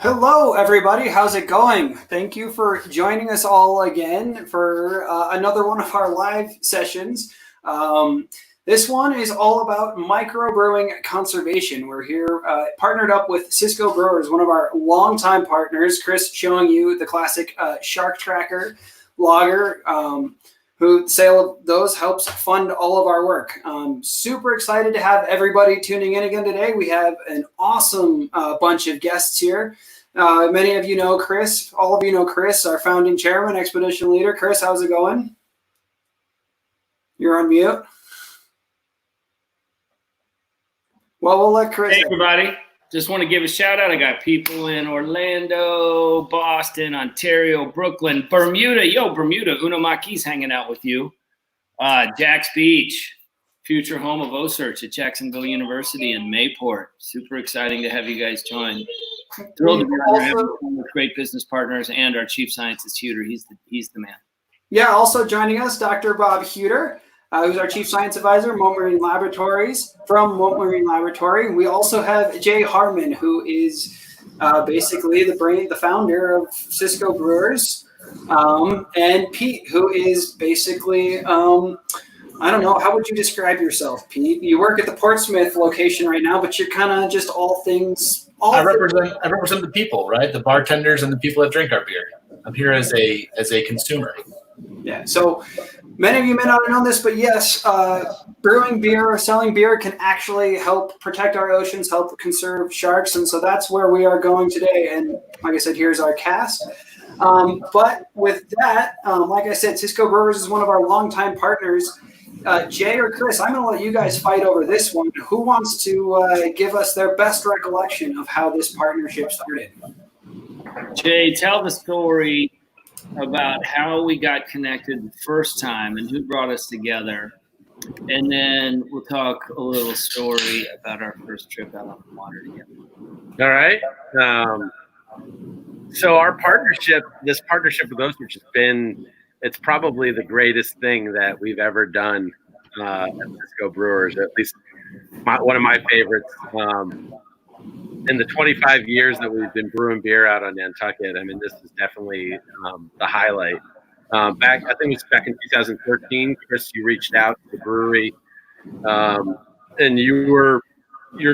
Hello, everybody. How's it going? Thank you for joining us all again for another one of our live sessions. This one is all about microbrewing conservation. We're here partnered up with Cisco Brewers, one of our longtime partners. Chris showing you the classic Shark Tracker lager. Who sale of those helps fund all of our work. Super excited to have everybody tuning in again today. We have an awesome bunch of guests here. Many of you know Chris. All of you know Chris, our founding chairman, expedition leader. Chris, how's it going? You're on mute. Well, we'll let Chris. Hey, everybody. Just want to give a shout out. I got people in Orlando, Boston, Ontario, Brooklyn, Bermuda. Yo, Bermuda, Unomaki's hanging out with you. Jax Beach, future home of OSearch at Jacksonville University in Mayport. Super exciting to have you guys join. Thrilled to be on with great business partners and our chief scientist, Huter. He's the man. Yeah, also joining us, Dr. Bob Huter. Who's our Chief Science Advisor, Mote Marine Laboratories, from Mote Marine Laboratory. We also have Jay Harmon, who is basically the founder of Cisco Brewers, and Pete, who is basically, I don't know, how would you describe yourself, Pete? You work at the Portsmouth location right now, but you're kind of just all things. I represent the people, right? The bartenders and the people that drink our beer. I'm here as a consumer. Yeah, so many of you may not have known this, but yes, brewing beer or selling beer can actually help protect our oceans, help conserve sharks, and so that's where we are going today. And like I said, here's our cast. But with that, like I said, Cisco Brewers is one of our longtime partners. Jay or Chris, I'm going to let you guys fight over this one. Who wants to give us their best recollection of how this partnership started? Jay, tell the story about how we got connected the first time and who brought us together. And then we'll talk a little story about our first trip out on the water together. All right. So our partnership, this partnership with OSearch has been, it's probably the greatest thing that we've ever done at Cisco Brewers, at least one of my favorites. In the 25 years that we've been brewing beer out on Nantucket, I mean, this is definitely the highlight. I think it was back in 2013, Chris, you reached out to the brewery, and you're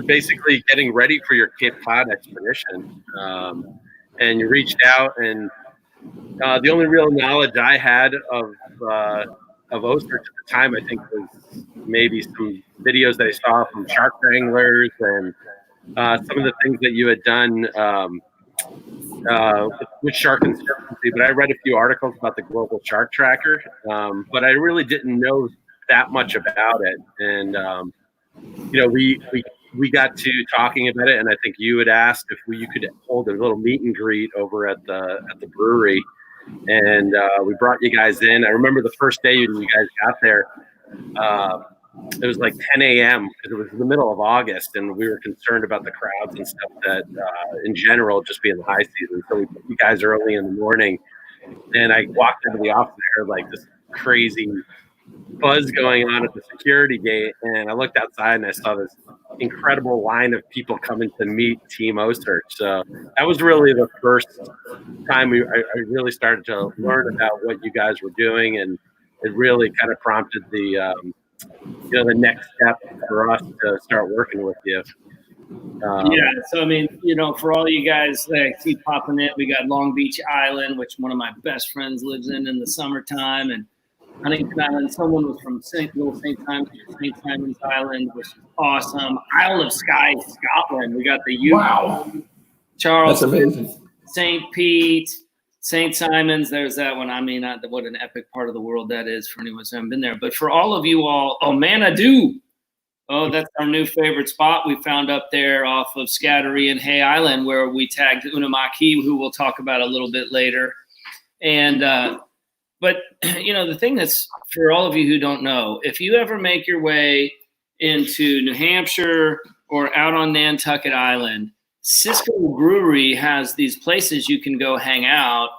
basically getting ready for your Cape Cod expedition, and you reached out, and the only real knowledge I had of OSearch at the time, I think, was maybe some videos that I saw from shark wranglers and some of the things that you had done with shark conservancy, but I read a few articles about the global shark tracker, but I really didn't know that much about it. And we got to talking about it, and I think you had asked if you could hold a little meet and greet over at the brewery, and we brought you guys in. I remember the first day you guys got there. It was like 10 a.m. because it was the middle of August, and we were concerned about the crowds and stuff that, in general, just being the high season. So we put you guys early in the morning, and I walked into the office there, like this crazy buzz going on at the security gate, and I looked outside and I saw this incredible line of people coming to meet Team OSearch. So that was really the first time I really started to learn about what you guys were doing, and it really kind of prompted the next step for us to start working with you. Yeah, so I mean, for all you guys that I keep popping in, we got Long Beach Island, which one of my best friends lives in the summertime, and Huntington Island. Someone was from St. Simon's Island, which is awesome. Isle of Skye, Scotland. We got the Wow, Charles, that's amazing. St. Pete, St. Simon's, there's that one. I mean, what an epic part of the world that is for anyone who hasn't been there. But for all of you all, Manadoo. Oh, that's our new favorite spot we found up there off of Scattery and Hay Island, where we tagged Unamaki, who we'll talk about a little bit later. And but the thing that's, for all of you who don't know, if you ever make your way into New Hampshire or out on Nantucket Island, Cisco Brewery has these places you can go hang out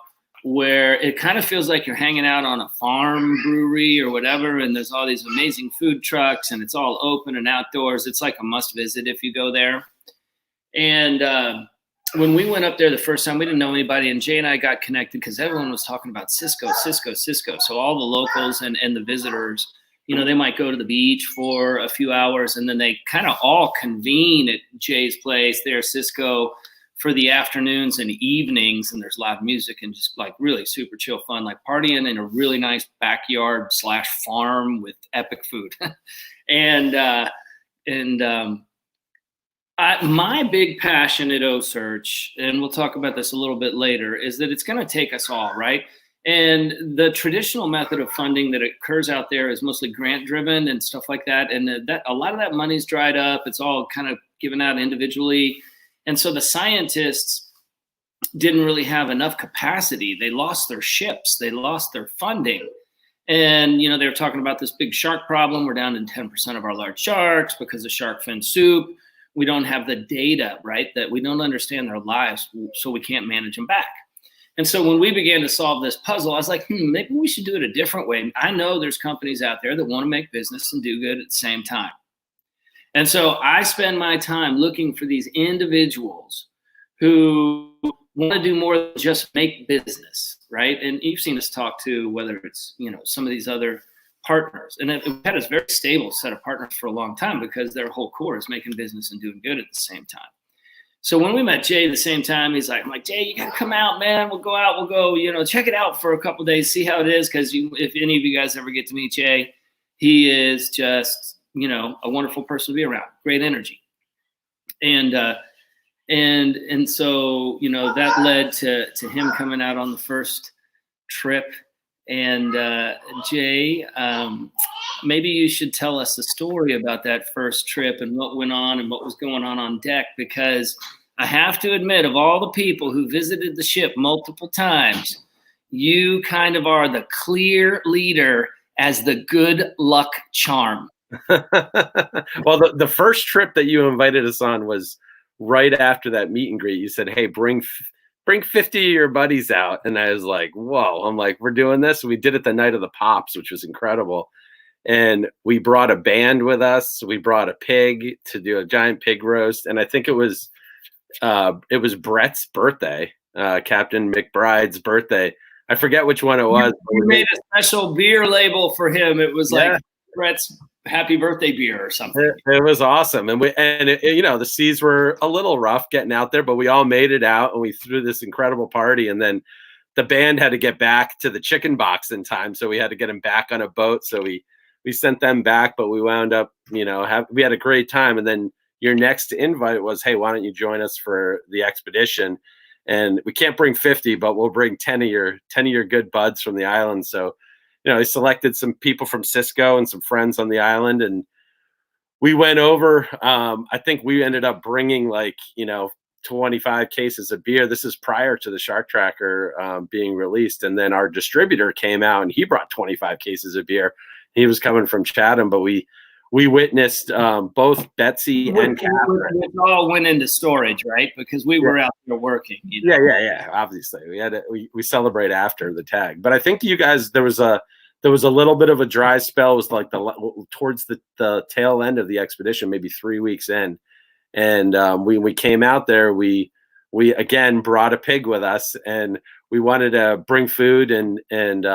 where it kind of feels like you're hanging out on a farm brewery or whatever, and there's all these amazing food trucks, and it's all open and outdoors. It's like a must visit if you go there. And when we went up there the first time, we didn't know anybody, and Jay and I got connected because everyone was talking about Cisco. So all the locals and the visitors, they might go to the beach for a few hours, and then they kind of all convene at Jay's place there, Cisco, for the afternoons and evenings, and there's live music and just like really super chill fun, like partying in a really nice backyard / farm with epic food. My big passion at OSearch, and we'll talk about this a little bit later, is that it's going to take us all, right? And the traditional method of funding that occurs out there is mostly grant driven and stuff like that. And that a lot of that money's dried up. It's all kind of given out individually. And so the scientists didn't really have enough capacity. They lost their ships. They lost their funding. And, they were talking about this big shark problem. We're down to 10% of our large sharks because of shark fin soup. We don't have the data, right? That we don't understand their lives, so we can't manage them back. And so when we began to solve this puzzle, I was like, maybe we should do it a different way. I know there's companies out there that want to make business and do good at the same time. And so I spend my time looking for these individuals who want to do more than just make business, right? And you've seen us talk to whether it's, some of these other partners. And we've had a very stable set of partners for a long time because their whole core is making business and doing good at the same time. So when we met Jay at the same time, I'm like, Jay, you got to come out, man. We'll go, check it out for a couple of days, see how it is. Because if any of you guys ever get to meet Jay, he is just, a wonderful person to be around, great energy. And so, that led to him coming out on the first trip. And Jay, maybe you should tell us a story about that first trip and what went on and what was going on deck, because I have to admit, of all the people who visited the ship multiple times, you kind of are the clear leader as the good luck charm. Well, the first trip that you invited us on was right after that meet and greet. You said, hey, bring 50 of your buddies out. And I was like, whoa, I'm like, we're doing this. We did it the night of the Pops, which was incredible. And we brought a band with us. We brought a pig to do a giant pig roast. And I think it was Brett's birthday, Captain McBride's birthday. I forget which one it was. We made a special beer label for him. It was like Brett's happy birthday beer or something. It was awesome. And the seas were a little rough getting out there, but we all made it out and we threw this incredible party. And then the band had to get back to the chicken box in time. So we had to get them back on a boat. So we sent them back, but we wound up, we had a great time. And then your next invite was, hey, why don't you join us for the expedition? And we can't bring 50, but we'll bring 10 of your good buds from the island. So, he selected some people from Cisco and some friends on the island, and we went over. I think we ended up bringing 25 cases of beer. This is prior to the Shark Tracker being released. And then our distributor came out and he brought 25 cases of beer. He was coming from Chatham, but we witnessed both Betsy and Catherine. It all went into storage, right? Because we were out there working. Yeah. Obviously, we celebrate after the tag. But I think you guys, there was a little bit of a dry spell. It was like towards the tail end of the expedition, maybe 3 weeks in, and we came out there. We again brought a pig with us, and we wanted to bring food and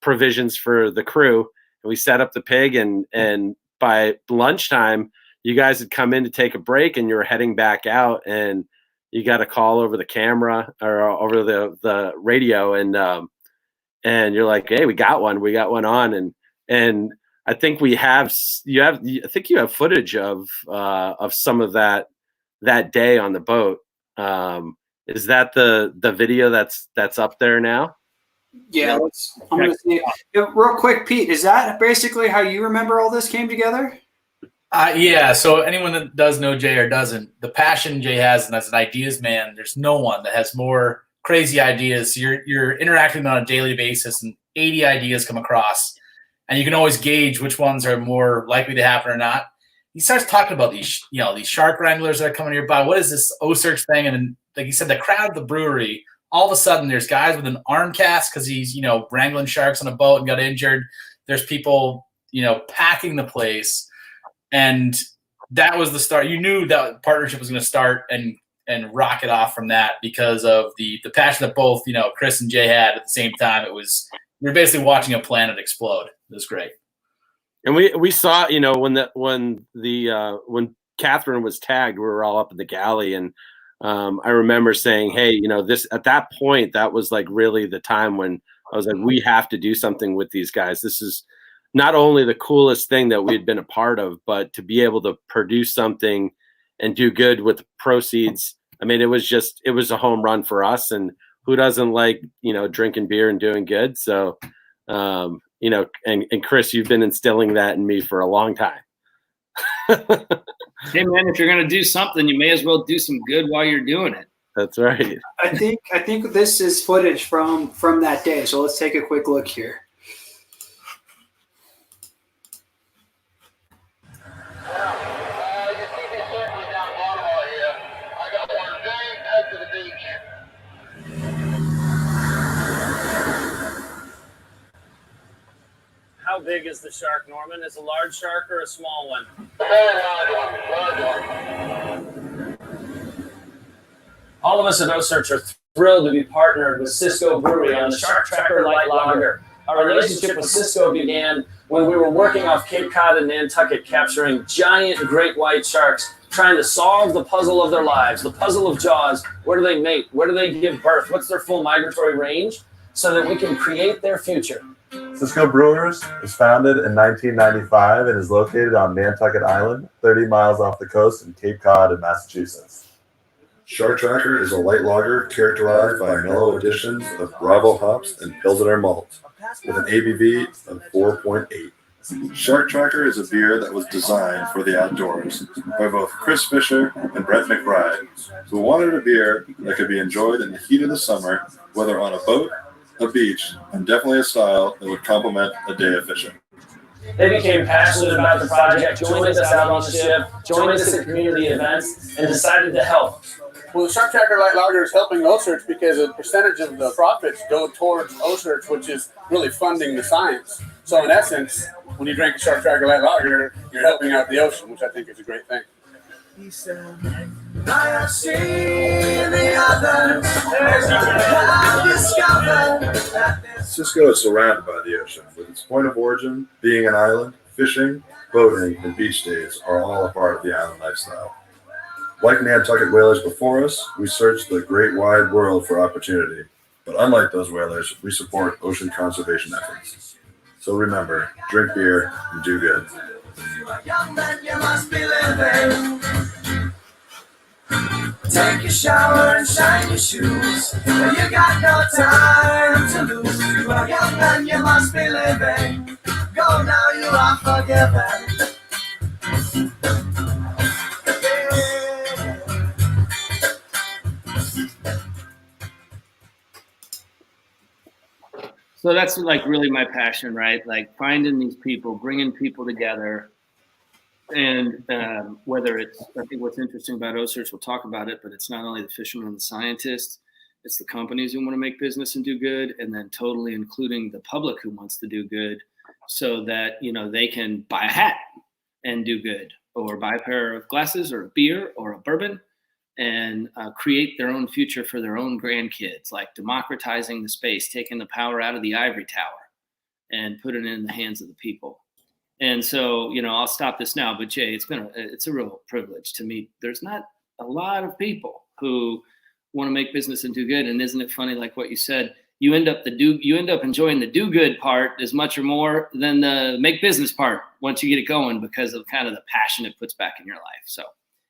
provisions for the crew. And we set up the pig, and by lunchtime, you guys had come in to take a break and you were heading back out, and you got a call over the camera or over the radio. And you're like, hey, we got one on. And I think you have footage of some of that day on the boat. Is that the video that's up there now? Yeah, I'm going to see it. Real quick, Pete, is that basically how you remember all this came together? Yeah, so anyone that does know Jay or doesn't, the passion Jay has, and as an ideas man, there's no one that has more crazy ideas. You're interacting on a daily basis, and 80 ideas come across, and you can always gauge which ones are more likely to happen or not. He starts talking about these shark wranglers that are coming nearby. What is this OSearch thing? And like he said, the crowd at the brewery. All of a sudden, there's guys with an arm cast because he's, wrangling sharks on a boat and got injured. There's people, packing the place. And that was the start. You knew that partnership was going to start and and rocket off from that because of the passion that both, Chris and Jay had at the same time. We were basically watching a planet explode. It was great. And we saw, when Catherine was tagged, we were all up in the galley, and I remember saying, hey, this at that point, that was like really the time when I was like, we have to do something with these guys. This is not only the coolest thing that we'd been a part of, but to be able to produce something and do good with the proceeds. I mean, it was a home run for us, and who doesn't like, drinking beer and doing good? So, and Chris, you've been instilling that in me for a long time. Hey man, if you're gonna do something, you may as well do some good while you're doing it. That's right. I think this is footage from that day. So let's take a quick look here. How big is the shark, Norman? Is it a large shark or a small one? All of us at O-Search are thrilled to be partnered with Cisco Brewery on the Shark Tracker Light Lager. Our relationship with Cisco began when we were working off Cape Cod and Nantucket, capturing giant great white sharks, trying to solve the puzzle of their lives, the puzzle of Jaws. Where do they mate? Where do they give birth? What's their full migratory range? So that we can create their future. Cisco Brewers was founded in 1995 and is located on Nantucket Island, 30 miles off the coast in Cape Cod in Massachusetts. Shark Tracker is a light lager characterized by mellow additions of Bravo hops and Pilsner malt, with an ABV of 4.8. Shark Tracker is a beer that was designed for the outdoors by both Chris Fisher and Brett McBride, who wanted a beer that could be enjoyed in the heat of the summer, whether on a boat, a beach, and definitely a style that would complement a day of fishing. They became passionate about the project, joined us out on the ship, joined us at community events, and decided to help. Well, the Shark Tracker Light Lager is helping O-Search because a percentage of the profits go towards O-Search, which is really funding the science. So in essence, when you drink a Shark Tracker Light Lager, you're helping out the ocean, which I think is a great thing. He said, I have seen the others, I've discovered that Cisco is surrounded by the ocean, with its point of origin being an island. Fishing, boating, and beach days are all a part of the island lifestyle. Like Nantucket whalers before us, we search the great wide world for opportunity. But unlike those whalers, we support ocean conservation efforts. So remember, drink beer and do good. you are young, then you must be living. Take your shower and shine your shoes. You got no time to lose. You are young, then you must be living. Go now, you are forgiven. So that's like really my passion, right? Like finding these people, bringing people together. And whether it's, I think what's interesting about O-Search, we'll talk about it, but it's not only the fishermen and the scientists, it's the companies who want to make business and do good, and then totally including the public who wants to do good so that, they can buy a hat and do good, or buy a pair of glasses or a beer or a bourbon and create their own future for their own grandkids, like democratizing the space, taking the power out of the ivory tower and putting it in the hands of the people. And so, I'll stop this now, but Jay, it's a real privilege to meet. There's not a lot of people who want to make business and do good. And isn't it funny, like what you said, you end up enjoying the do good part as much or more than the make business part once you get it going, because of kind of the passion it puts back in your life. So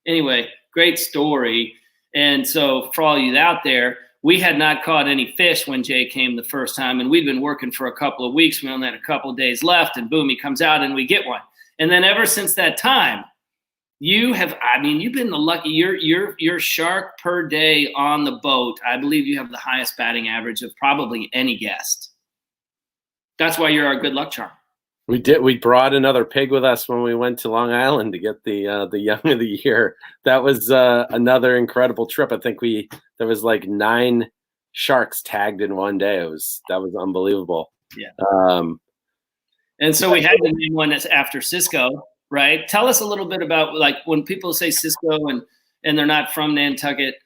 anyway, great story. And so for all you out there, we had not caught any fish when Jay came the first time, and we'd been working for a couple of weeks. We only had a couple of days left, and boom, he comes out and we get one. And then ever since that time, you've been the lucky, your shark per day on the boat, I believe you have the highest batting average of probably any guest. That's why you're our good luck charm. We did. We brought another pig with us when we went to Long Island to get the young of the year. That was another incredible trip. I think there was like 9 sharks tagged in one day. That was unbelievable. Yeah. And so we had to name one that's after Cisco, right? Tell us a little bit about, like, when people say Cisco and they're not from Nantucket,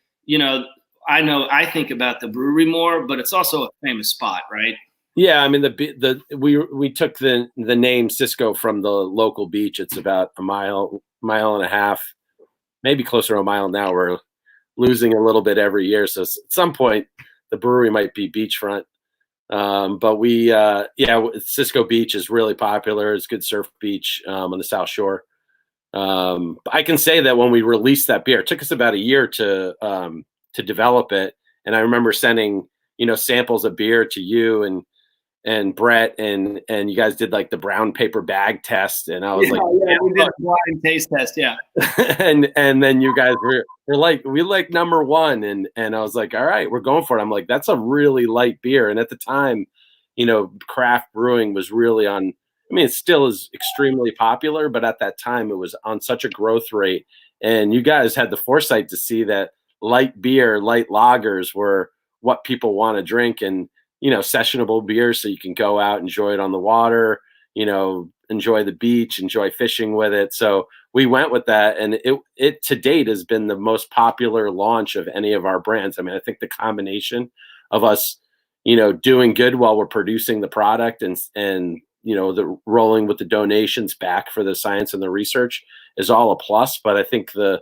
I think about the brewery more, but it's also a famous spot, right? Yeah, I mean we took the name Cisco from the local beach. It's about a mile and a half, maybe closer to a mile now. We're losing a little bit every year, so at some point the brewery might be beachfront. But Cisco Beach is really popular. It's a good surf beach on the South Shore. I can say that when we released that beer, it took us about a year to develop it, and I remember sending samples of beer to you and Brett, and you guys did like the brown paper bag test, and I was we did a blind taste test, and then you guys were like, we like number one, and I was like, all right, we're going for it. I'm like, that's a really light beer, and at the time, craft brewing was really on. I mean, it still is extremely popular, but at that time, it was on such a growth rate, and you guys had the foresight to see that light beer, light lagers were what people want to drink, and sessionable beer, so you can go out, enjoy it on the water, enjoy the beach, enjoy fishing with it. So we went with that, and it to date has been the most popular launch of any of our brands. I mean, I think the combination of us, doing good while we're producing the product and the rolling with the donations back for the science and the research is all a plus. But I think the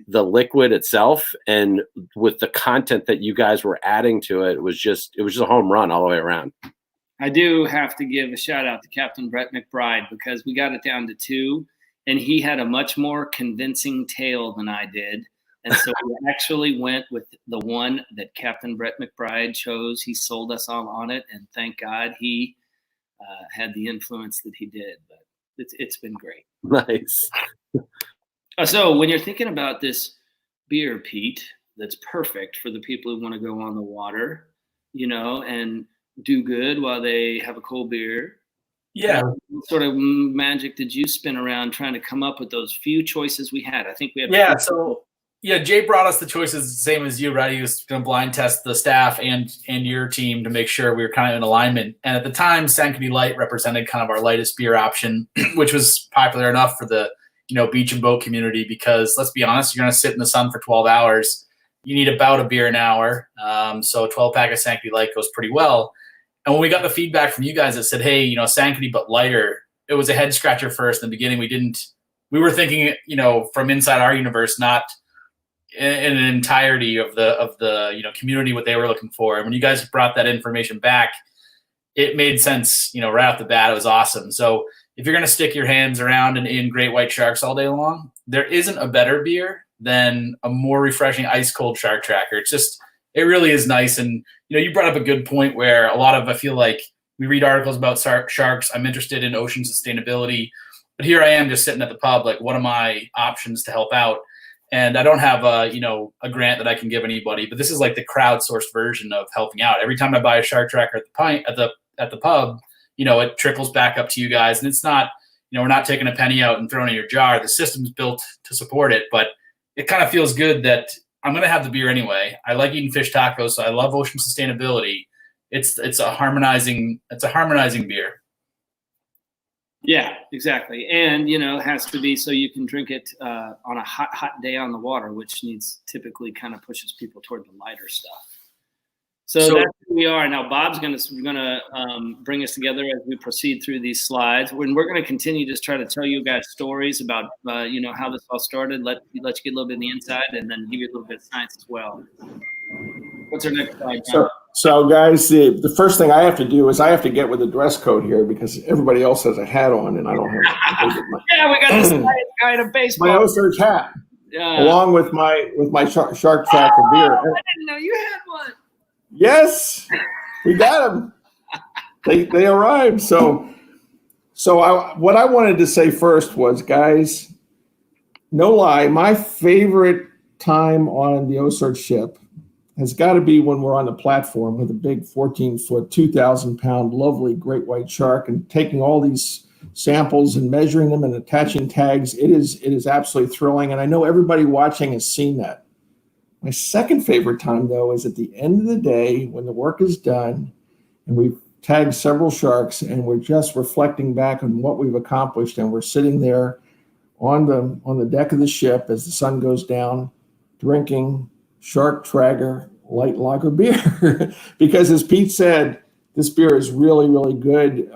liquid itself, and with the content that you guys were adding to it, it was just a home run all the way around. I do have to give a shout out to Captain Brett McBride, because we got it down to 2, and he had a much more convincing tale than I did. And so we actually went with the one that Captain Brett McBride chose. He sold us all on it, and thank God he had the influence that he did. But it's been great. Nice. So when you're thinking about this beer, Pete, that's perfect for the people who want to go on the water, and do good while they have a cold beer. Yeah. What sort of magic did you spin around trying to come up with those few choices we had? I think we had. Yeah. So Jay brought us the choices, same as you, right? He was going to blind test the staff and your team to make sure we were kind of in alignment. And at the time, Sanctity Light represented kind of our lightest beer option, which was popular enough for the beach and boat community, because let's be honest, you're going to sit in the sun for 12 hours. You need about a beer an hour. So a 12-pack of Sanctity Light goes pretty well. And when we got the feedback from you guys that said, hey, Sanctity but lighter, it was a head scratcher first. In the beginning, we were thinking, from inside our universe, not in an entirety of the community, what they were looking for. And when you guys brought that information back, it made sense, right off the bat. It was awesome. So if you're going to stick your hands around in great white sharks all day long, there isn't a better beer than a more refreshing ice cold Shark Tracker. It really is nice. And, you brought up a good point where I feel like we read articles about sharks. I'm interested in ocean sustainability, but here I am just sitting at the pub. Like, what are my options to help out? And I don't have a grant that I can give anybody, but this is like the crowdsourced version of helping out. Every time I buy a Shark Tracker at the pub, it trickles back up to you guys, and it's not, we're not taking a penny out and throwing it in your jar. The system's built to support it, but it kind of feels good that I'm going to have the beer anyway. I like eating fish tacos, so I love ocean sustainability. It's a harmonizing beer. Yeah, exactly. And, it has to be so you can drink it on a hot day on the water, which typically kind of pushes people toward the lighter stuff. So that's who we are. Now, Bob's going to bring us together as we proceed through these slides. We're going to continue to try to tell you guys stories about, how this all started, let you get a little bit of the inside, and then give you a little bit of science as well. What's our next slide, John? So guys, the first thing I have to do is I have to get with the dress code here, because everybody else has a hat on and I don't have. Yeah, we got this guy in a baseball. My O-Search hat, along with my Shark Tracker beer. I didn't know you had one. Yes, we got them. They arrived. So what I wanted to say first was, guys, no lie, my favorite time on the O-Search ship has got to be when we're on the platform with a big 14-foot, 2,000-pound, lovely great white shark, and taking all these samples and measuring them and attaching tags. It is absolutely thrilling, and I know everybody watching has seen that. My second favorite time, though, is at the end of the day when the work is done and we've tagged several sharks and we're just reflecting back on what we've accomplished, and we're sitting there on the deck of the ship as the sun goes down, drinking, Shark Tracker light lager beer. Because as Pete said, this beer is really, really good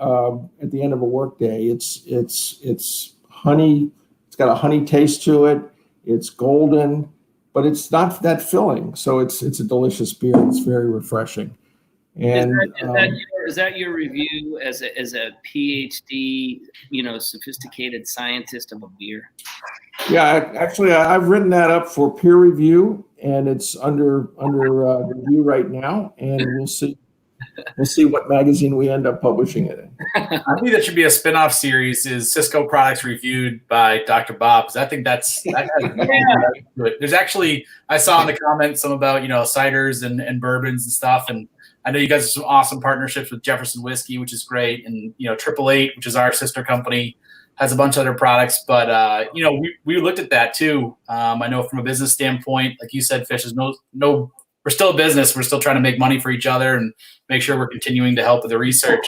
at the end of a workday. It's honey. It's got a honey taste to it. It's golden, but it's not that filling. So it's a delicious beer. It's very refreshing. And is that your review as a PhD, sophisticated scientist of a beer? Yeah, actually, I've written that up for peer review, and it's under review right now, and we'll see what magazine we end up publishing it in. I think that should be a spin-off series, is Cisco products reviewed by Dr. Bob, because I think that there's actually, I saw in the comments some about ciders and bourbons and stuff, and I know you guys have some awesome partnerships with Jefferson Whiskey, which is great, and 888, which is our sister company, has a bunch of other products. But we looked at that too. I know from a business standpoint, like you said, Fish, is no, we're still a business. We're still trying to make money for each other and make sure we're continuing to help with the research.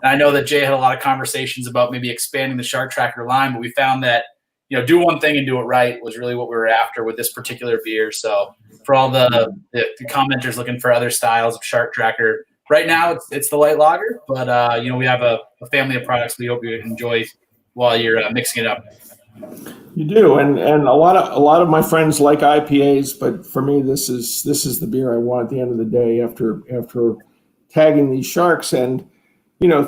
And I know that Jay had a lot of conversations about maybe expanding the Shark Tracker line, but we found that do one thing and do it right was really what we were after with this particular beer. So for all the commenters looking for other styles of Shark Tracker, right now it's the light lager, but we have a family of products we hope you enjoy while you're mixing it up. You do, and a lot of my friends like IPAs, but for me this is the beer I want at the end of the day after tagging these sharks. And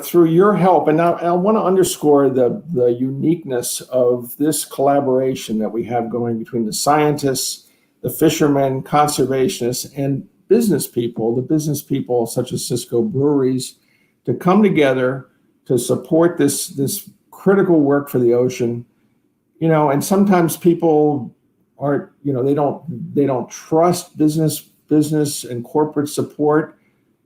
through your help, and now I want to underscore the uniqueness of this collaboration that we have going between the scientists, the fishermen, conservationists, and business people such as Cisco Breweries, to come together to support this critical work for the ocean. And sometimes people aren't, they don't trust business and corporate support.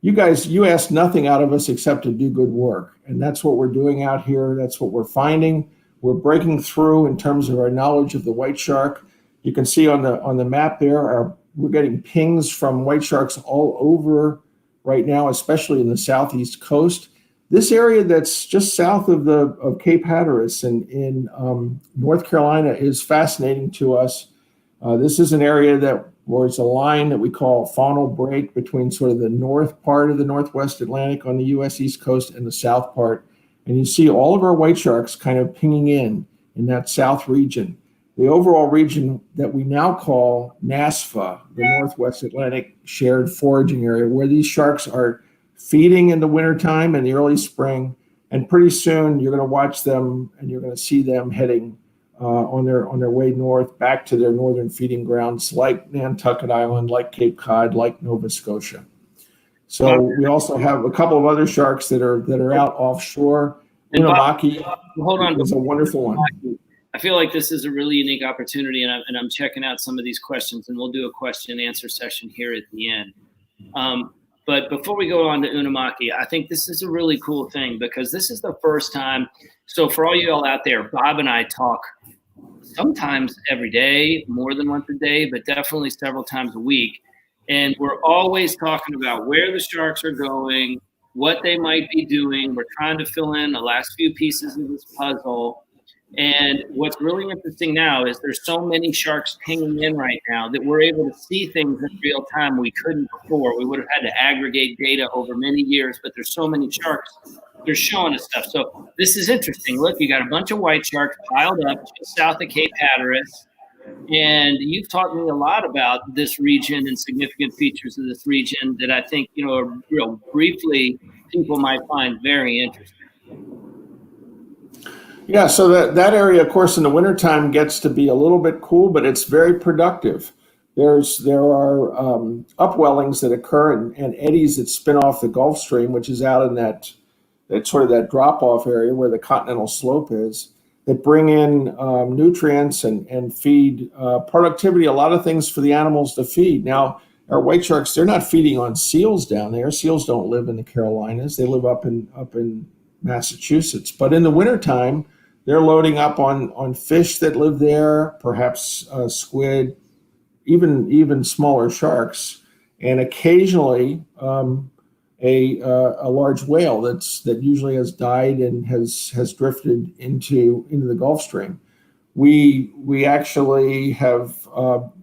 You ask nothing out of us except to do good work. And that's what we're doing out here. That's what we're finding. We're breaking through in terms of our knowledge of the white shark. You can see on the map there, we're getting pings from white sharks all over right now, especially in the southeast coast. This area that's just south of Cape Hatteras in North Carolina is fascinating to us. This is an area where it's a line that we call faunal break between sort of the north part of the Northwest Atlantic on the U.S. East Coast and the south part. And you see all of our white sharks kind of pinging in that south region. The overall region that we now call NASFA, the Northwest Atlantic Shared Foraging Area, where these sharks are feeding in the wintertime and the early spring. And pretty soon you're going to watch them and you're going to see them heading on their way north back to their northern feeding grounds, like Nantucket Island, like Cape Cod, like Nova Scotia. So we also have a couple of other sharks that are out offshore. Unamaki is a wonderful one. I feel like this is a really unique opportunity, and I'm checking out some of these questions, and we'll do a question and answer session here at the end. But before we go on to Unamaki, I think this is a really cool thing because this is the first time. So for all you all out there, Bob and I talk sometimes every day, more than once a day, but definitely several times a week. And we're always talking about where the sharks are going, what they might be doing. We're trying to fill in the last few pieces of this puzzle. And what's really interesting now is there's so many sharks pinging in right now that we're able to see things in real time we couldn't before. We would have had to aggregate data over many years, but there's so many sharks. They're showing us stuff. So this is interesting. Look, you got a bunch of white sharks piled up just south of Cape Hatteras. And you've taught me a lot about this region and significant features of this region that I think, real briefly, people might find very interesting. Yeah, so that area, of course, in the wintertime gets to be a little bit cool, but it's very productive. There are upwellings that occur and eddies that spin off the Gulf Stream, which is out in that sort of that drop-off area where the continental slope is, that bring in nutrients and feed productivity, a lot of things for the animals to feed. Now, our white sharks, they're not feeding on seals down there. Seals don't live in the Carolinas. They live up in Massachusetts. But in the wintertime, they're loading up on fish that live there, perhaps squid, even smaller sharks, and occasionally a large whale that usually has died and has drifted into the Gulf Stream. We actually have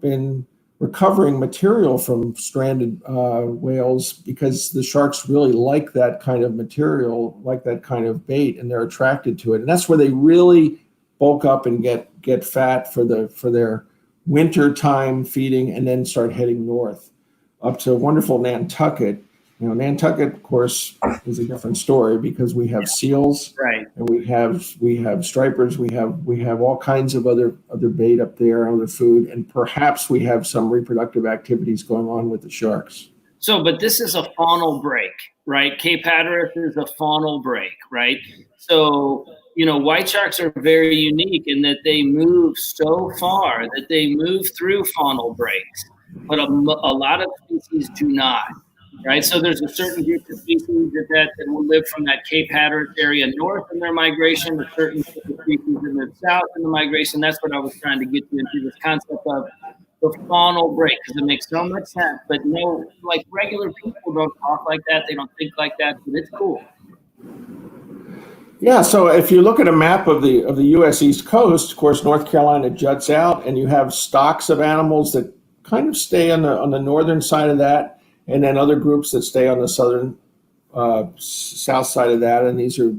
been recovering material from stranded whales because the sharks really like that kind of material, like that kind of bait, and they're attracted to it. And that's where they really bulk up and get fat for their winter time feeding, and then start heading north up to wonderful Nantucket. You know, Nantucket, of course, is a different story because we have seals, Right. and we have stripers, we have all kinds of other bait up there, other food, and perhaps we have some reproductive activities going on with the sharks. So, but this is a faunal break, right? Cape Hatteras is a faunal break, right? So, you know, white sharks are very unique in that they move so far, that they move through faunal breaks, but a lot of species do not. Right, so there's a certain group of species that will live from that Cape Hatteras area north in their migration, a certain group of species in the south in the migration. That's what I was trying to get you into, this concept of the faunal break, because it makes so much sense. But no, like regular people don't talk like that, they don't think like that, but it's cool. Yeah, so if you look at a map of the U.S. East Coast, of course, North Carolina juts out, and you have stocks of animals that kind of stay on the northern side of that, and then other groups that stay on the southern south side of that. And these are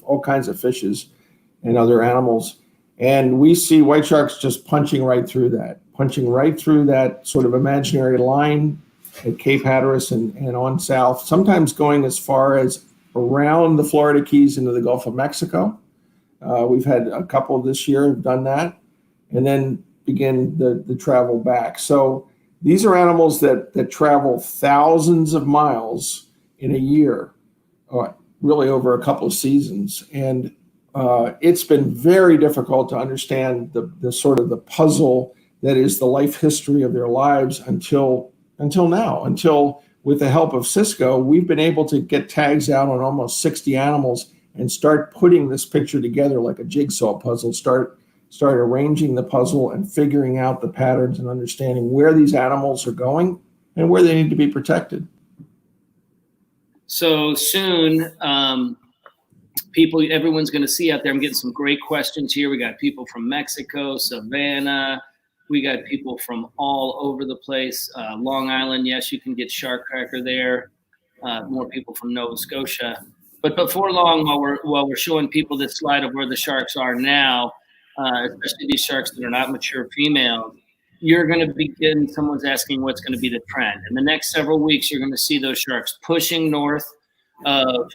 all kinds of fishes and other animals. And we see white sharks just punching right through that sort of imaginary line at Cape Hatteras and on south, sometimes going as far as around the Florida Keys into the Gulf of Mexico. We've had a couple this year have done that, and then begin the travel back. So these are animals that travel thousands of miles in a year, really over a couple of seasons. And it's been very difficult to understand the sort of the puzzle that is the life history of their lives until now, until with the help of Cisco, we've been able to get tags out on almost 60 animals and start putting this picture together like a jigsaw puzzle, start arranging the puzzle and figuring out the patterns and understanding where these animals are going and where they need to be protected. So soon, everyone's going to see out there. I'm getting some great questions here. We got people from Mexico, Savannah. We got people from all over the place. Long Island, yes, you can get shark cracker there. More people from Nova Scotia. But before long, while we're showing people this slide of where the sharks are now, especially these sharks that are not mature females, you're going to begin, someone's asking what's going to be the trend. In the next several weeks, you're going to see those sharks pushing north of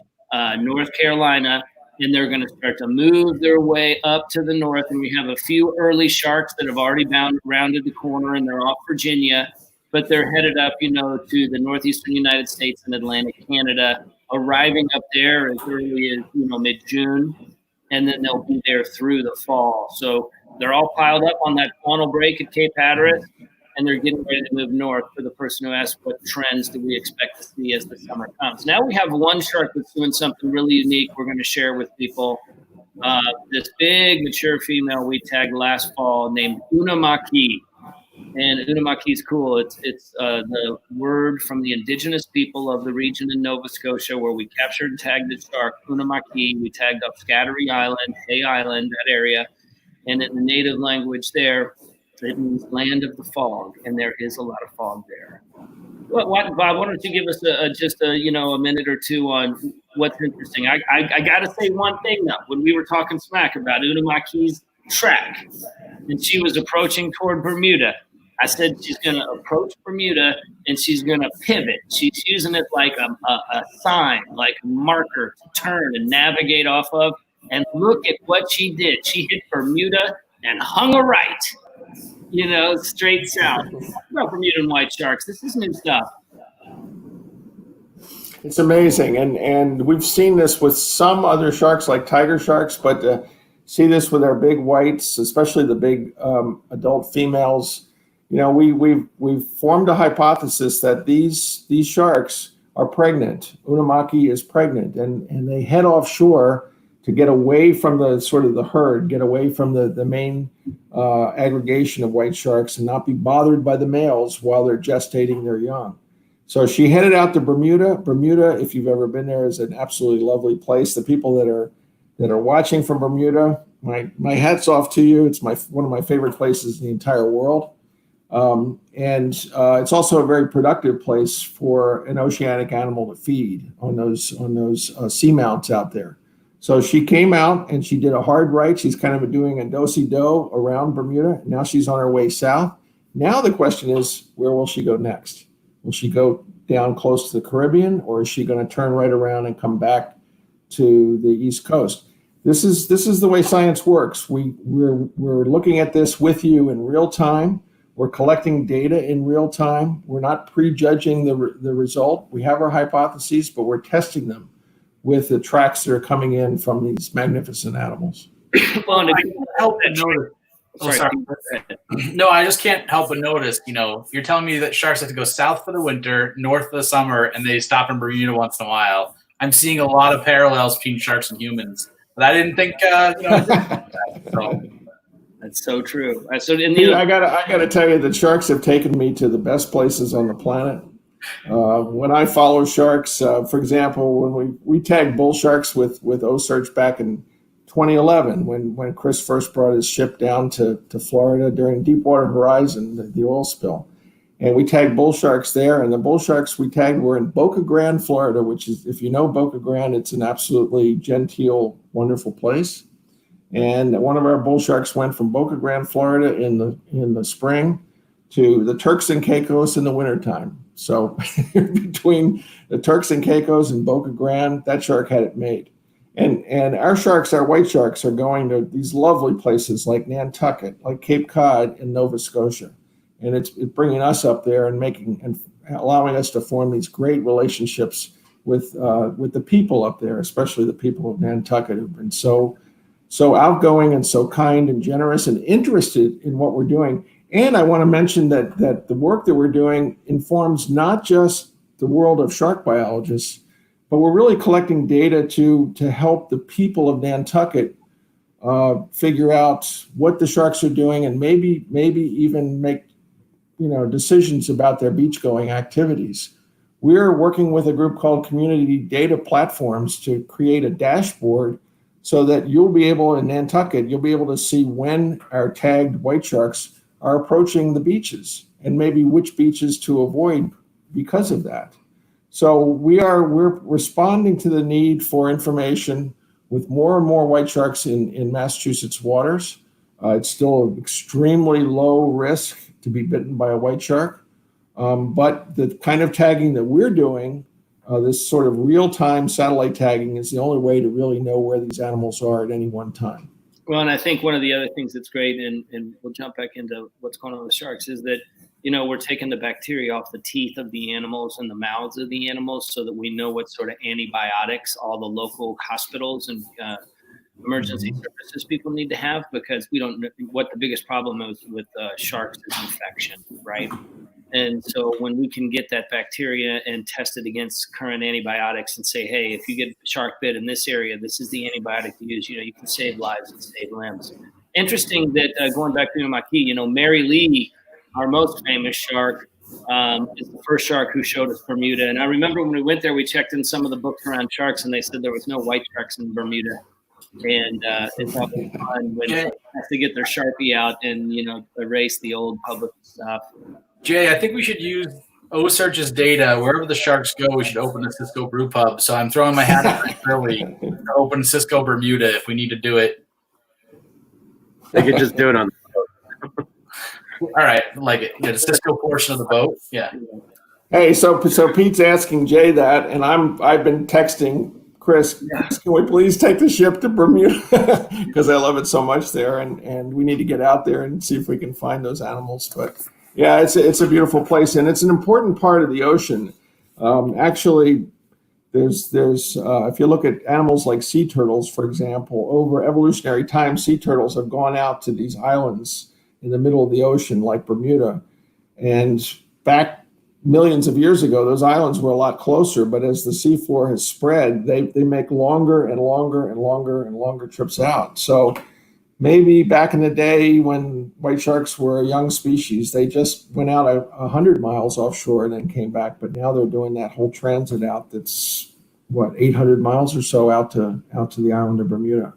North Carolina, and they're going to start to move their way up to the north. And we have a few early sharks that have already rounded the corner, and they're off Virginia, but they're headed up, to the northeastern United States and Atlantic Canada, arriving up there as early as, mid-June. And then they'll be there through the fall. So they're all piled up on that faunal break at Cape Hatteras, and they're getting ready to move north. For the person who asked what trends do we expect to see as the summer comes. Now we have one shark that's doing something really unique we're going to share with people. This big mature female we tagged last fall named Unamaki. And Unamaki is cool. It's the word from the indigenous people of the region in Nova Scotia where we captured and tagged the shark, Unamaki. We tagged up Scattery Island, Hay Island, that area. And in the native language there, it means land of the fog, and there is a lot of fog there. Bob, why don't you give us a minute or two on what's interesting? I got to say one thing, though. When we were talking smack about Unamaki's track, and she was approaching toward Bermuda, I said she's going to approach Bermuda and she's going to pivot. She's using it like a sign, like a marker to turn and navigate off of. And look at what she did. She hit Bermuda and hung a right, straight south. Talk about Bermudan white sharks. This is new stuff. It's amazing. And we've seen this with some other sharks like tiger sharks, but see this with our big whites, especially the big adult females. We've formed a hypothesis that these sharks are pregnant. Unamaki is pregnant, and they head offshore to get away from the sort of the herd, get away from the main aggregation of white sharks and not be bothered by the males while they're gestating their young. So she headed out to Bermuda. Bermuda, if you've ever been there, is an absolutely lovely place. The people that are watching from Bermuda, my hat's off to you. It's one of my favorite places in the entire world. It's also a very productive place for an oceanic animal to feed on those seamounts out there. So she came out and she did a hard right. She's kind of doing a do-si-do around Bermuda. Now she's on her way south. Now the question is, where will she go next? Will she go down close to the Caribbean, or is she going to turn right around and come back to the East Coast? This is the way science works. We're looking at this with you in real time. We're collecting data in real time. We're not prejudging the result. We have our hypotheses, but we're testing them with the tracks that are coming in from these magnificent animals. Well, I can't help but notice. Oh, sorry. No, I just can't help but notice, you're telling me that sharks have to go south for the winter, north for the summer, and they stop in Bermuda once in a while. I'm seeing a lot of parallels between sharks and humans, but I didn't think, so. That's so true. I gotta tell you that sharks have taken me to the best places on the planet. When I follow sharks, for example, when we tagged bull sharks with O-Search back in 2011, when Chris first brought his ship down to Florida during Deepwater Horizon, the oil spill, and we tagged bull sharks there. And the bull sharks we tagged were in Boca Grande, Florida, which is, if you know Boca Grande, it's an absolutely genteel, wonderful place. And one of our bull sharks went from Boca Grande, Florida in the spring to the Turks and Caicos in the wintertime. So between the Turks and Caicos and Boca Grande, that shark had it made. And our sharks, our white sharks, are going to these lovely places like Nantucket, like Cape Cod in Nova Scotia. And it's bringing us up there and allowing us to form these great relationships with the people up there, especially the people of Nantucket, who've been so outgoing and so kind and generous and interested in what we're doing. And I want to mention that the work that we're doing informs not just the world of shark biologists, but we're really collecting data to help the people of Nantucket figure out what the sharks are doing, and maybe even make decisions about their beach-going activities. We're working with a group called Community Data Platforms to create a dashboard so that you'll be able, in Nantucket, you'll be able to see when our tagged white sharks are approaching the beaches, and maybe which beaches to avoid because of that. So we're responding to the need for information with more and more white sharks in Massachusetts waters. It's still extremely low risk to be bitten by a white shark, but the kind of tagging that we're doing, this sort of real-time satellite tagging, is the only way to really know where these animals are at any one time. Well, and I think one of the other things that's great, and we'll jump back into what's going on with sharks, is that, we're taking the bacteria off the teeth of the animals and the mouths of the animals so that we know what sort of antibiotics all the local hospitals and emergency services people need to have, because we don't know what the biggest problem is with sharks is infection, right? And so when we can get that bacteria and test it against current antibiotics and say, hey, if you get shark bit in this area, this is the antibiotic to use, you can save lives and save limbs. Interesting that going back to my key, Mary Lee, our most famous shark, is the first shark who showed us Bermuda. And I remember when we went there, we checked in some of the books around sharks, and they said there was no white sharks in Bermuda. And it's always fun when they have to get their Sharpie out and, erase the old public stuff. Jay, I think we should use O-Search's data. Wherever the sharks go, we should open a Cisco brew pub. So I'm throwing my hat up early to open Cisco Bermuda if we need to do it. They could just do it on the boat. All right, I like it. Yeah, the Cisco portion of the boat. Yeah. Hey, so Pete's asking Jay that, and I've been texting Chris, can we please take the ship to Bermuda? Because I love it so much there, and we need to get out there and see if we can find those animals. But yeah, it's a beautiful place, and it's an important part of the ocean. Actually, there's if you look at animals like sea turtles, for example, over evolutionary time, sea turtles have gone out to these islands in the middle of the ocean, like Bermuda, and back millions of years ago, those islands were a lot closer, but as the seafloor has spread, they make longer and longer and longer and longer trips out. So maybe back in the day when white sharks were a young species, they just went out 100 miles offshore and then came back. But now they're doing that whole transit out that's, 800 miles or so out to the island of Bermuda.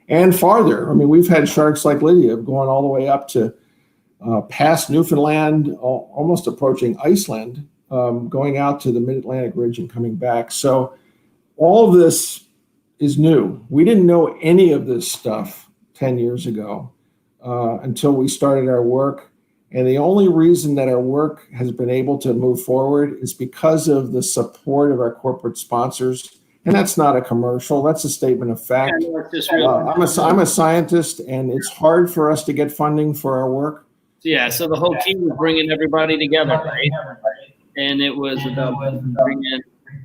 And farther. I mean, we've had sharks like Lydia going all the way up to past Newfoundland, almost approaching Iceland, going out to the Mid-Atlantic ridge and coming back. So all of this is new. We didn't know any of this stuff 10 years ago until we started our work. And the only reason that our work has been able to move forward is because of the support of our corporate sponsors. And that's not a commercial. That's a statement of fact. I'm a scientist, and it's hard for us to get funding for our work. Yeah, so the whole team was bringing everybody together, right? And it was about bringing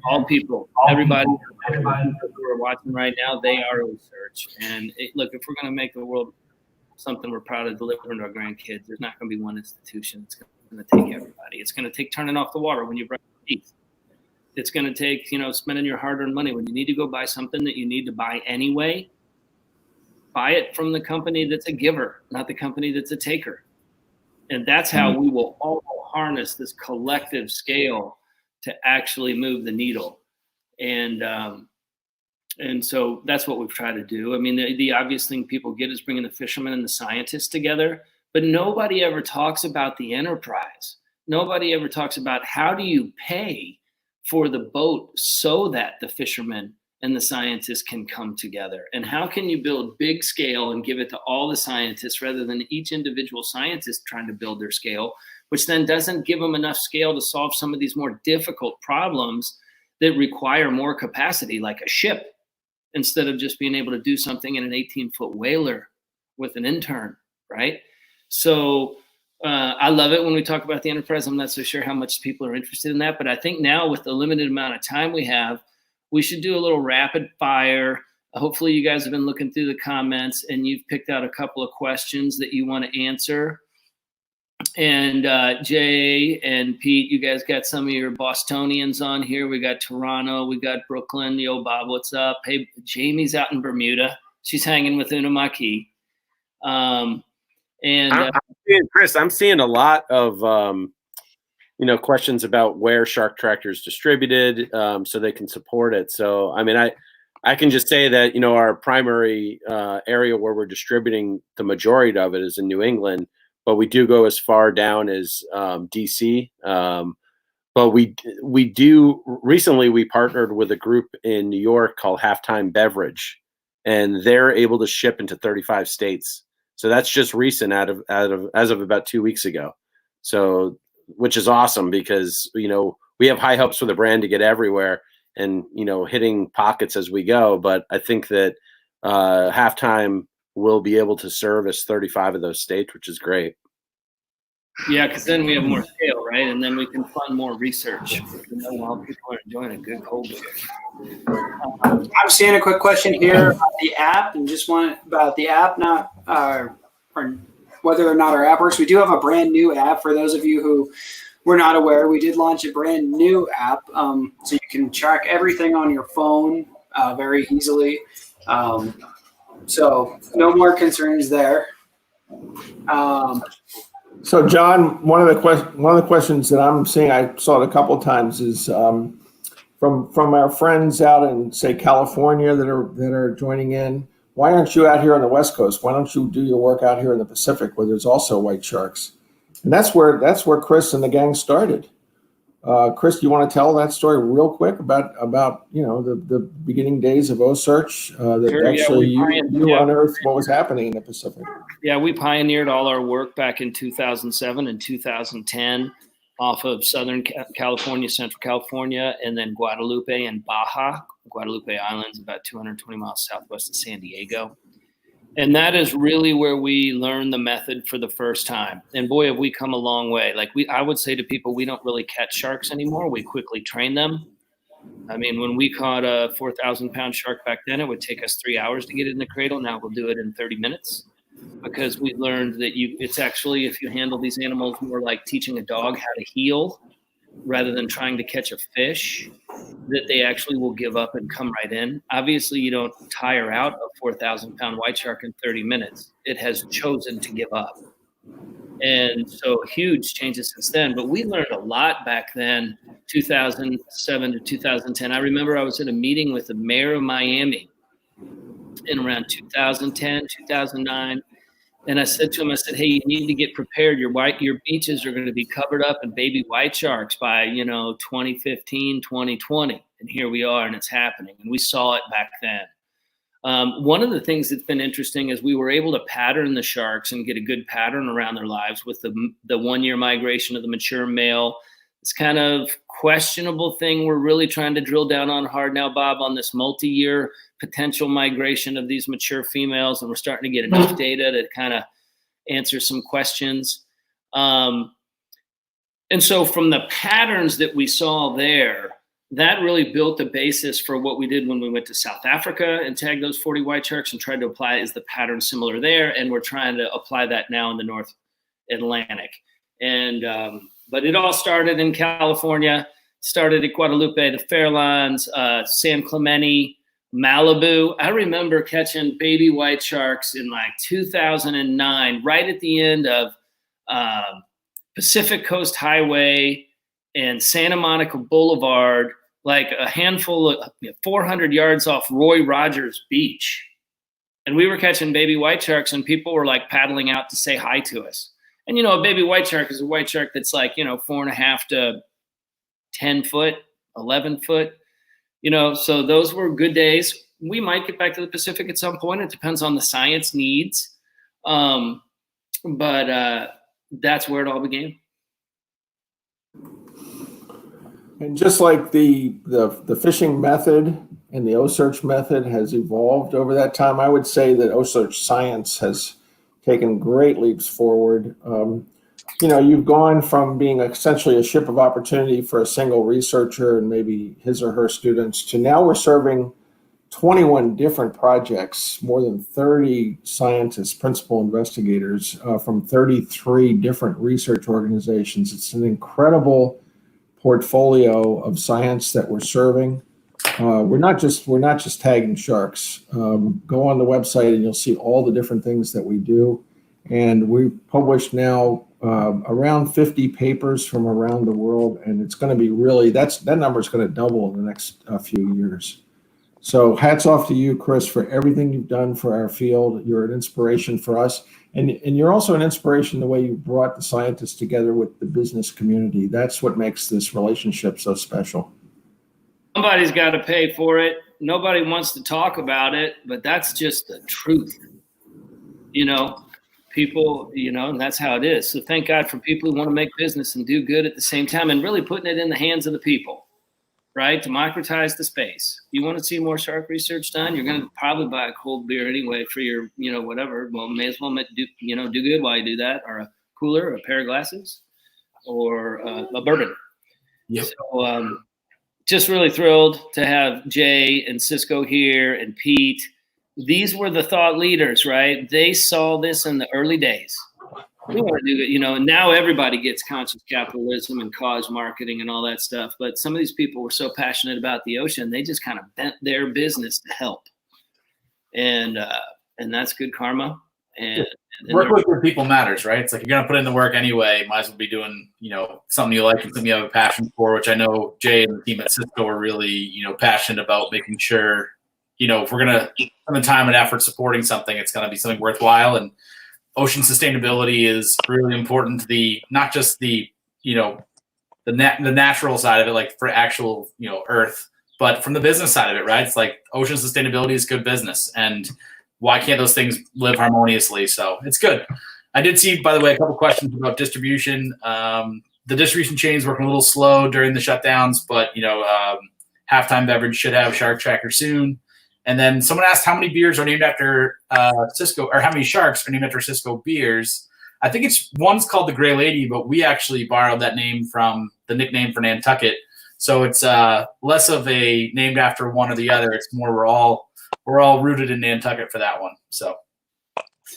all people, everybody who are watching right now, they are research. And look, if we're going to make the world something we're proud of delivering to our grandkids, there's not going to be one institution. It's going to take everybody. It's going to take turning off the water when you brush your teeth. It's going to take, spending your hard-earned money when you need to go buy something that you need to buy anyway. Buy it from the company that's a giver, not the company that's a taker. And that's how we will all harness this collective scale to actually move the needle. And so that's what we've tried to do. I mean, the obvious thing people get is bringing the fishermen and the scientists together, but nobody ever talks about the enterprise. Nobody ever talks about how do you pay for the boat so that the fishermen and the scientists can come together? And how can you build big scale and give it to all the scientists rather than each individual scientist trying to build their scale, which then doesn't give them enough scale to solve some of these more difficult problems that require more capacity, like a ship, instead of just being able to do something in an 18-foot whaler with an intern, right? So I love it when we talk about the enterprise. I'm not so sure how much people are interested in that, but I think now with the limited amount of time we have, we should do a little rapid fire. Hopefully you guys have been looking through the comments and you've picked out a couple of questions that you want to answer. And Jay and Pete, you guys got some of your Bostonians on here. We got Toronto, we got Brooklyn. Yo, Bob, what's up? Hey, Jamie's out in Bermuda. She's hanging with Una Maki. Chris, I'm seeing a lot of questions about where Shark Tracker is distributed, so they can support it. So I mean, I can just say that our primary area where we're distributing the majority of it is in New England, but we do go as far down as DC. But we do recently we partnered with a group in New York called Halftime Beverage, and they're able to ship into 35 states. So that's just recent as of about 2 weeks ago. So, which is awesome because, we have high hopes for the brand to get everywhere and, hitting pockets as we go. But I think that Halftime will be able to service 35 of those states, which is great. Yeah, because then we have more scale, right? And then we can fund more research. While people are enjoying a good cold beer. I'm seeing a quick question here about the app, and just one about the app, not or whether or not our app works. We do have a brand new app for those of you who were not aware. We did launch a brand new app, so you can track everything on your phone very easily. So no more concerns there. So, John, one of the questions that I'm seeing, I saw it a couple of times, is from our friends out in, say, California that are joining in. Why aren't you out here on the West Coast? Why don't you do your work out here in the Pacific where there's also white sharks? And that's where Chris and the gang started. Chris, do you want to tell that story real quick about the beginning days of OSearch? You unearthed what was happening in the Pacific. Yeah, we pioneered all our work back in 2007 and 2010 off of Southern California, Central California, and then Guadalupe and Baja. Guadalupe Island's about 220 miles southwest of San Diego. And that is really where we learned the method for the first time. And boy, have we come a long way. I would say to people, we don't really catch sharks anymore. We quickly train them. I mean, when we caught a 4,000-pound shark back then, it would take us 3 hours to get it in the cradle. Now we'll do it in 30 minutes because we learned that it's actually, if you handle these animals more like teaching a dog how to heel rather than trying to catch a fish, that they actually will give up and come right in. Obviously, you don't tire out a 4,000-pound white shark in 30 minutes. It has chosen to give up. And so huge changes since then. But we learned a lot back then, 2007 to 2010. I remember I was in a meeting with the mayor of Miami in around 2010, 2009. And I said to him, I said, hey, you need to get prepared. Your beaches are going to be covered up in baby white sharks by, 2015, 2020. And here we are, and it's happening. And we saw it back then. One of the things that's been interesting is we were able to pattern the sharks and get a good pattern around their lives with the 1 year migration of the mature male. It's kind of questionable thing we're really trying to drill down on hard now, Bob, on this multi-year potential migration of these mature females. And we're starting to get enough data to kind of answer some questions. And so from the patterns that we saw there, that really built the basis for what we did when we went to South Africa and tagged those 40 white sharks and tried to apply, is the pattern similar there? And we're trying to apply that now in the North Atlantic. And, but it all started in California, started at Guadalupe, the Fairlines, San Clemente, Malibu. I remember catching baby white sharks in like 2009, right at the end of Pacific Coast Highway and Santa Monica Boulevard, like a handful of 400 yards off Roy Rogers Beach. And we were catching baby white sharks, and people were like paddling out to say hi to us. And, a baby white shark is a white shark that's like, 4.5 to 10 foot, 11 foot, so those were good days. We might get back to the Pacific at some point. It depends on the science needs. But that's where it all began. And just like the fishing method and the O-Search method has evolved over that time, I would say that O-Search science has taken great leaps forward. You've gone from being essentially a ship of opportunity for a single researcher and maybe his or her students to now we're serving 21 different projects, more than 30 scientists, principal investigators from 33 different research organizations. It's an incredible portfolio of science that we're serving. We're not just tagging sharks. Go on the website and you'll see all the different things that we do. And we've published now around 50 papers from around the world, and it's going to be really, that number is going to double in the next few years. So hats off to you, Chris, for everything you've done for our field. You're an inspiration for us. And you're also an inspiration the way you brought the scientists together with the business community. That's what makes this relationship so special. Somebody's got to pay for it. Nobody wants to talk about it, but that's just the truth. People, and that's how it is. So thank God for people who want to make business and do good at the same time, and really putting it in the hands of the people, right? Democratize the space. You want to see more shark research done? You're going to probably buy a cold beer anyway for your, whatever. Well, may as well do good while you do that, or a cooler, or a pair of glasses, or a bourbon. Yep. So just really thrilled to have Jay and Cisco here and Pete. These were the thought leaders, right? They saw this in the early days. We want to do it, now everybody gets conscious capitalism and cause marketing and all that stuff. But some of these people were so passionate about the ocean, they just kind of bent their business to help. And that's good karma. And work with where people matters, right? It's like, you're going to put in the work anyway. Might as well be doing, something you like and something you have a passion for, which I know Jay and the team at Cisco are really, passionate about making sure, if we're going to spend the time and effort supporting something, it's going to be something worthwhile. And ocean sustainability is really important to not just the natural side of it, like for actual, Earth, but from the business side of it, right? It's like ocean sustainability is good business, and why can't those things live harmoniously? So it's good. I did see, by the way, a couple questions about distribution. The distribution chain is working a little slow during the shutdowns, but Halftime Beverage should have Shark Tracker soon. And then someone asked how many beers are named after Cisco, or how many sharks are named after Cisco beers. I think one's called the Gray Lady, but we actually borrowed that name from the nickname for Nantucket. So it's less of a named after one or the other. It's more we're all rooted in Nantucket for that one. So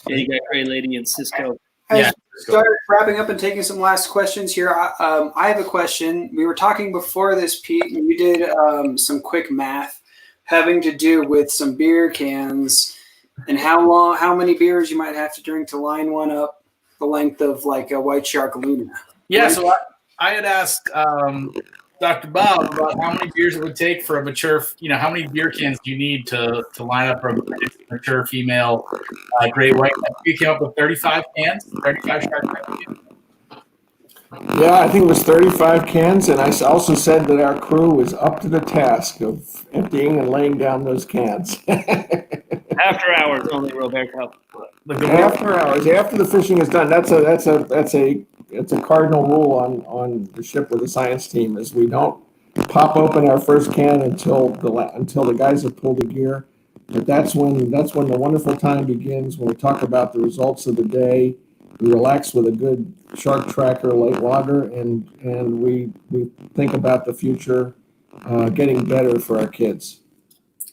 yeah, you got Gray Lady and Cisco. As we start wrapping up and taking some last questions here, I have a question. We were talking before this, Pete, and you did some quick math having to do with some beer cans and how many beers you might have to drink to line one up the length of like a White Shark Luna. Yeah, so I had asked Dr. Bob about how many beers it would take for a mature, how many beer cans do you need to line up for a mature female great white? We came up with 35 cans, 35 Shark Tracker cans. Yeah, I think it was 35 cans, and I also said that our crew was up to the task of emptying and laying down those cans. After hours only, Roberto. After hours, after the fishing is done. That's a cardinal rule on the ship with the science team is we don't pop open our first can until the guys have pulled the gear. But that's when the wonderful time begins when we talk about the results of the day. We relax with a good Shark Tracker light lager, and we think about the future getting better for our kids.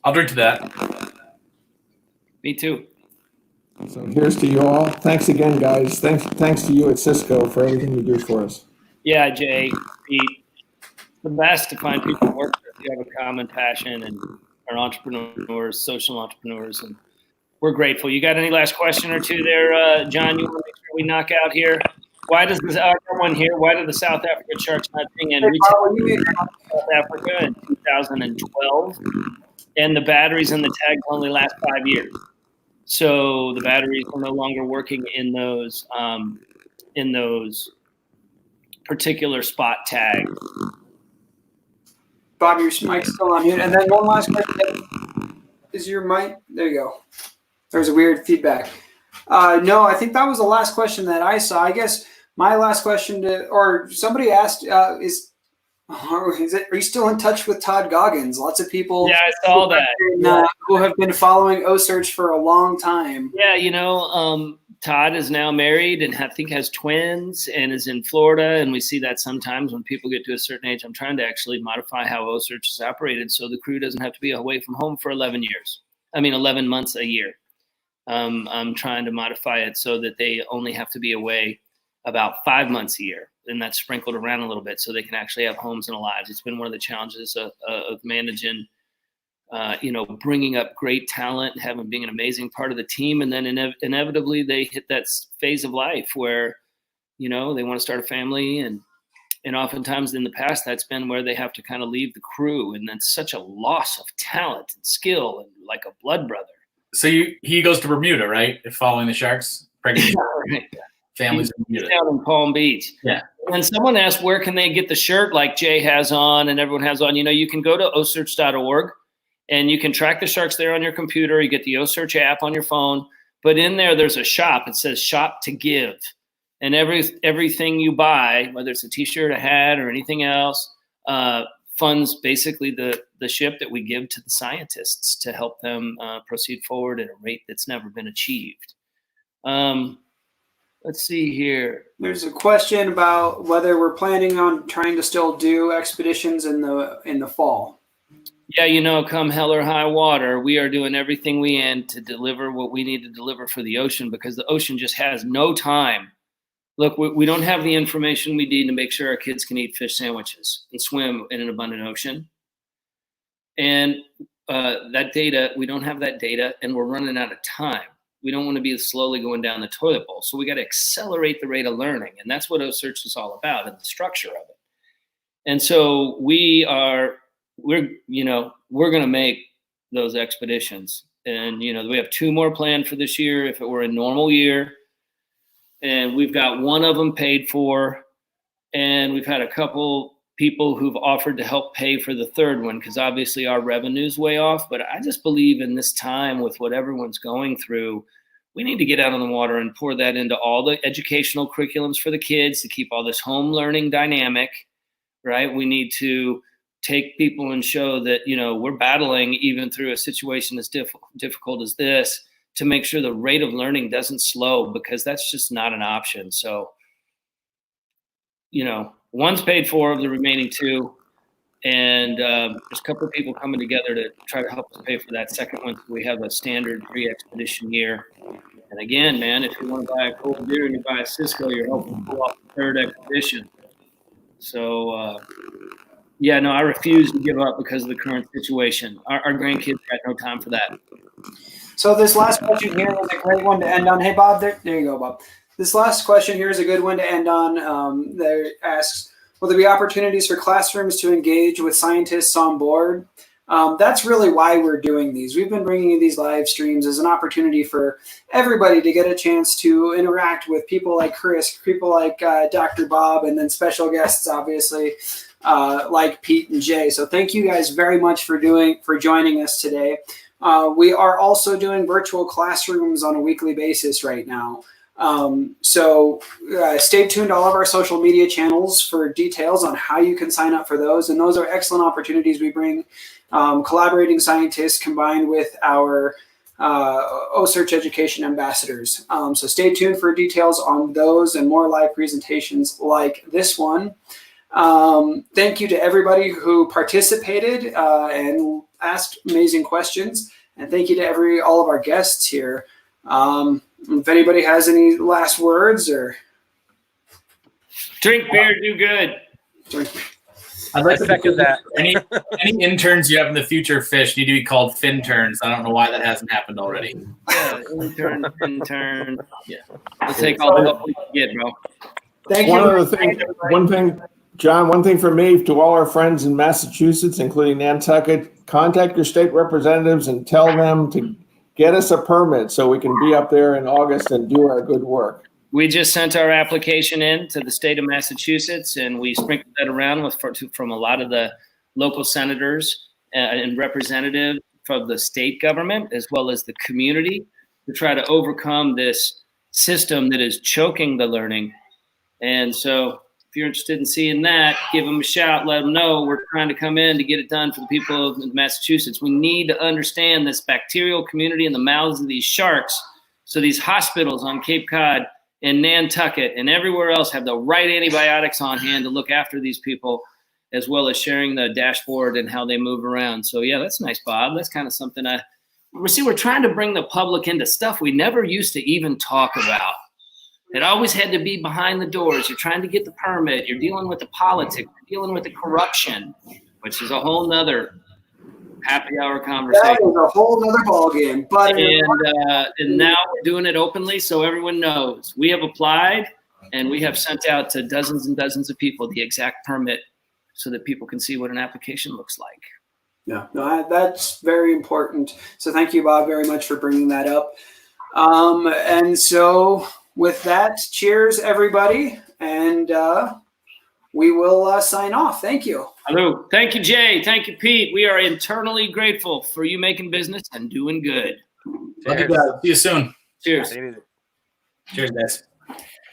I'll drink to that. Me too. So here's to you all. Thanks again, guys. Thanks to you at Cisco for everything you do for us. Yeah, Jay, Pete, the best to find people to work with. You have a common passion and are entrepreneurs, social entrepreneurs, and we're grateful. You got any last question or two there, John? You want to make sure we knock out here? Why does this one here? Why did the South African Sharks not bring in retail in South Africa in 2012? And the batteries and the tags only last 5 years. So the batteries are no longer working in those particular spot tags. Bob, your mic's still on mute. And then one last question. Is your mic? There you go. There's a weird feedback. No, I think that was the last question that I saw. I guess my last question or somebody asked are you still in touch with Todd Goggins? Lots of people. Yeah, I saw that. Who have been following O-Search for a long time. Yeah, Todd is now married and I think has twins and is in Florida. And we see that sometimes when people get to a certain age. I'm trying to actually modify how O-Search is operated so the crew doesn't have to be away from home for 11 months a year. I'm trying to modify it so that they only have to be away about 5 months a year. And that's sprinkled around a little bit so they can actually have homes and lives. It's been one of the challenges of managing, bringing up great talent, having being an amazing part of the team. And then inevitably they hit that phase of life where, they want to start a family. And oftentimes in the past, that's been where they have to kind of leave the crew. And that's such a loss of talent and skill and like a blood brother. So he goes to Bermuda, right? Following the Sharks. Pregnant families in Bermuda. He's out in Palm Beach. Yeah. When someone asks where can they get the shirt like Jay has on and everyone has on, you can go to osearch.org and you can track the Sharks there on your computer. You get the O-Search app on your phone. But in there's a shop. It says shop to give. And everything you buy, whether it's a T-shirt, a hat, or anything else, funds basically the ship that we give to the scientists to help them proceed forward at a rate that's never been achieved. Let's see here. There's a question about whether we're planning on trying to still do expeditions in the fall. Yeah, come hell or high water, we are doing everything we can to deliver what we need to deliver for the ocean because the ocean just has no time. Look, we don't have the information we need to make sure our kids can eat fish sandwiches and swim in an abundant ocean. And that data, we don't have that data, and we're running out of time. We don't want to be slowly going down the toilet bowl. So we got to accelerate the rate of learning. And that's what O-Search is all about and the structure of it. And so we're going to make those expeditions. And, we have 2 more planned for this year if it were a normal year. And we've got one of them paid for. And we've had a couple people who've offered to help pay for the third one because obviously our revenue's way off. But I just believe in this time with what everyone's going through, we need to get out on the water and pour that into all the educational curriculums for the kids to keep all this home learning dynamic, right? We need to take people and show that, we're battling even through a situation as difficult as this to make sure the rate of learning doesn't slow because that's just not an option. So, one's paid for of the remaining 2, and there's a couple of people coming together to try to help us pay for that second one. So we have a standard pre-expedition year. And again, man, if you want to buy a cold beer and you buy a Cisco, you're helping pull off the third expedition. So, I refuse to give up because of the current situation. Our grandkids got no time for that. So this last question here is a great one to end on. Hey, Bob, there you go, Bob. This last question here is a good one to end on. There asks, Will there be opportunities for classrooms to engage with scientists on board? That's really why we're doing these. We've been bringing you these live streams as an opportunity for everybody to get a chance to interact with people like Chris, people like Dr. Bob, and then special guests, obviously, like Pete and Jay. So thank you guys very much for joining us today. We are also doing virtual classrooms on a weekly basis right now. So stay tuned to all of our social media channels for details on how you can sign up for those. And those are excellent opportunities. We bring collaborating scientists combined with our OSearch education ambassadors. So stay tuned for details on those and more live presentations like this one. Thank you to everybody who participated and asked amazing questions. And thank you to all of our guests here. If anybody has any last words or drink beer, do good. I'd like to second that. Any interns you have in the future, Fish, need to be called Finterns. I don't know why that hasn't happened already. Yeah, intern. Yeah, we'll take all the help we can get, bro. Thank you. One thing for me, to all our friends in Massachusetts, including Nantucket, contact your state representatives and tell them to get us a permit so we can be up there in August and do our good work. We just sent our application in to the state of Massachusetts, and we sprinkled that around from a lot of the local senators and representatives from the state government, as well as the community, to try to overcome this system that is choking the learning. And so if you're interested in seeing that, give them a shout, let them know we're trying to come in to get it done for the people of Massachusetts. We need to understand this bacterial community in the mouths of these sharks. So these hospitals on Cape Cod and Nantucket and everywhere else have the right antibiotics on hand to look after these people, as well as sharing the dashboard and how they move around. So yeah, that's nice, Bob. That's kind of something we're trying to bring the public into stuff we never used to even talk about. It always had to be behind the doors. You're trying to get the permit. You're dealing with the politics. You're dealing with the corruption, which is a whole nother happy hour conversation. That is a whole nother ballgame. And now we're doing it openly so everyone knows. We have applied and we have sent out to dozens and dozens of people the exact permit so that people can see what an application looks like. Yeah, no, that's very important. So thank you, Bob, very much for bringing that up. And so with that, cheers, everybody. And we will sign off. Thank you. Hello. Thank you, Jay. Thank you, Pete. We are internally grateful for you making business and doing good. Love you guys. See you soon. Cheers. Cheers, guys.